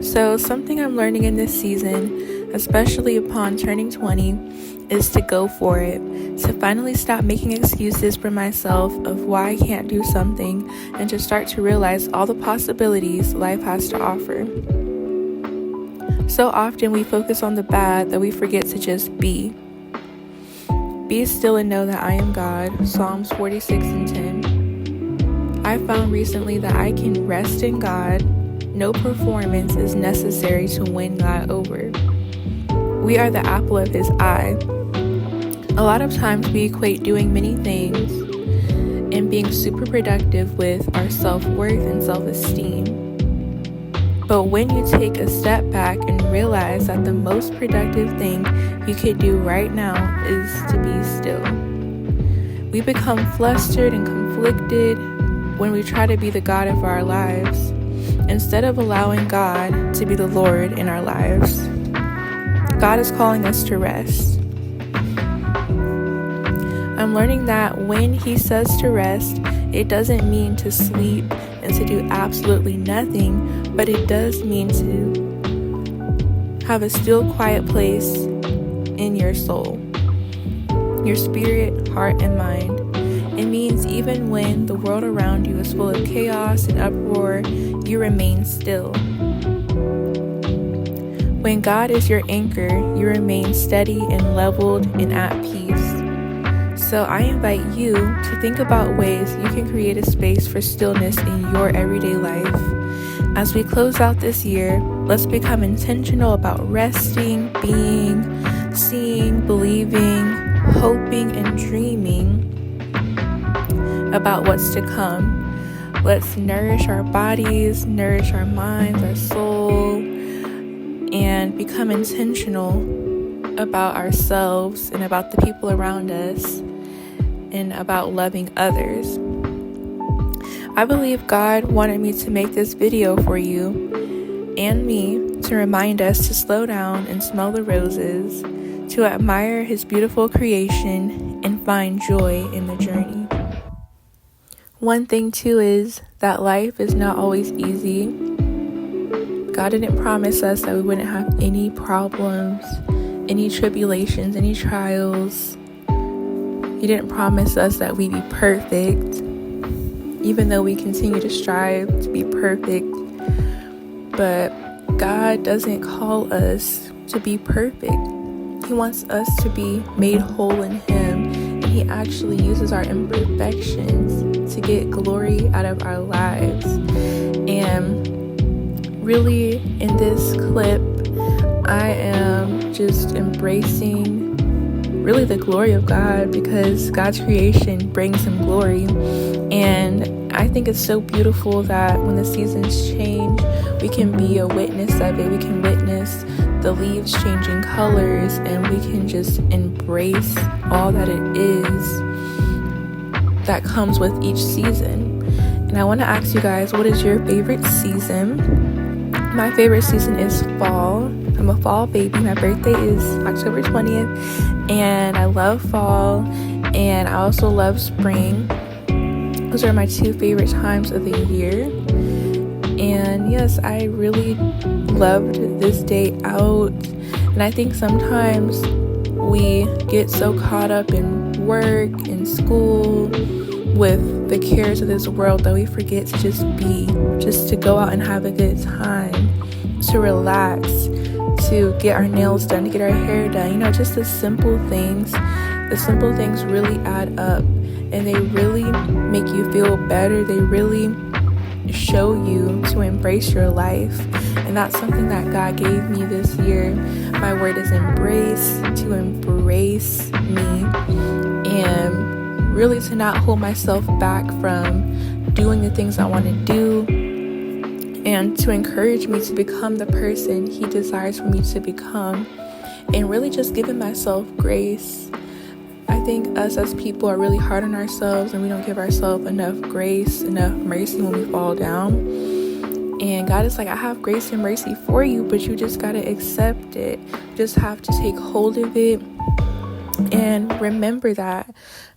So, something I'm learning in this season, especially upon turning 20, is to go for it. To finally stop making excuses for myself of why I can't do something and to start to realize all the possibilities life has to offer. So often we focus on the bad that we forget to just be. Be still and know that I am God, Psalms 46:10. I found recently that I can rest in God. No performance is necessary to win God over. We are the apple of His eye. A lot of times we equate doing many things and being super productive with our self-worth and self-esteem. But when you take a step back and realize that the most productive thing you could do right now is to be still. We become flustered and conflicted when we try to be the God of our lives, instead of allowing God to be the Lord in our lives. God is calling us to rest. I'm learning that when He says to rest, it doesn't mean to sleep and to do absolutely nothing, but it does mean to have a still, quiet place in your soul, your spirit, heart, and mind. It means even when the world around you is full of chaos and uproar, you remain still. When God is your anchor, you remain steady and leveled and at peace. So I invite you to think about ways you can create a space for stillness in your everyday life. As we close out this year, let's become intentional about resting, being, seeing, believing, hoping, and dreaming about what's to come. Let's nourish our bodies, nourish our minds, our soul, and become intentional about ourselves and about the people around us and about loving others. I believe God wanted me to make this video for you and me to remind us to slow down and smell the roses, to admire His beautiful creation and find joy in the journey. One thing too is that life is not always easy. God didn't promise us that we wouldn't have any problems, any tribulations, any trials. He didn't promise us that we'd be perfect, even though we continue to strive to be perfect. But God doesn't call us to be perfect. He wants us to be made whole in Him, and He actually uses our imperfections to get glory out of our lives. And really, in this clip, I am just embracing really the glory of God, because God's creation brings Him glory. And I think it's so beautiful that when the seasons change, we can be a witness of it. We can witness the leaves changing colors, and we can just embrace all that it is that comes with each season. And I want to ask you guys, what is your favorite season? My favorite season is fall. I'm a fall baby. My birthday is October 20th, and I love fall, and I also love spring. Those are my two favorite times of the year. And yes, I really loved this day out. And I think sometimes we get so caught up in work and school with the cares of this world that we forget to just be, just to go out and have a good time, to relax, to get our nails done, to get our hair done. Just the simple things. The simple things really add up, and they really make you feel better. They really show you to embrace your life. And that's something that God gave me this year. My word is embrace, to embrace me, and really to not hold myself back from doing the things I want to do, and to encourage me to become the person He desires for me to become, and really just giving myself grace. I think us as people are really hard on ourselves, and we don't give ourselves enough grace, enough mercy when we fall down. And God is like, I have grace and mercy for you, but you just got to accept it. You just have to take hold of it and remember that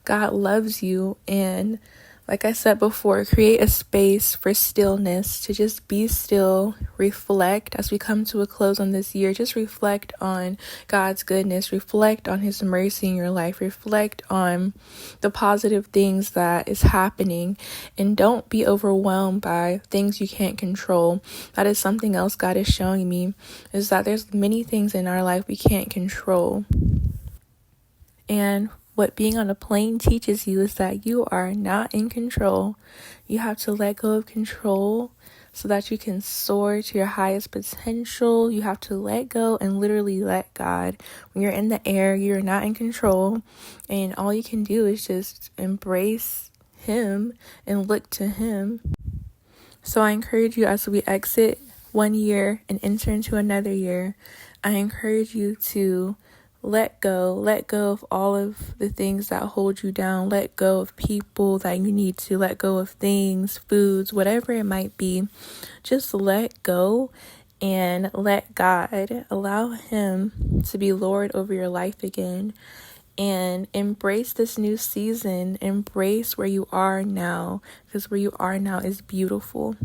God loves you, and Like I said before, create a space for stillness, to just be still, reflect as we come to a close on this year. Just reflect on God's goodness, reflect on His mercy in your life, reflect on the positive things that is happening, and don't be overwhelmed by things you can't control. That is something else God is showing me, is that there's many things in our life we can't control. And what being on a plane teaches you is that you are not in control. You have to let go of control so that you can soar to your highest potential. You have to let go and literally let God. When you're in the air, you're not in control. And all you can do is just embrace Him and look to Him. So I encourage you, as we exit one year and enter into another year, I encourage you to let go of all of the things that hold you down. Let go of people that you need to let go of, things, foods, whatever it might be. Just let go and let God. Allow Him to be Lord over your life again. And embrace this new season. Embrace where you are now, because where you are now is beautiful.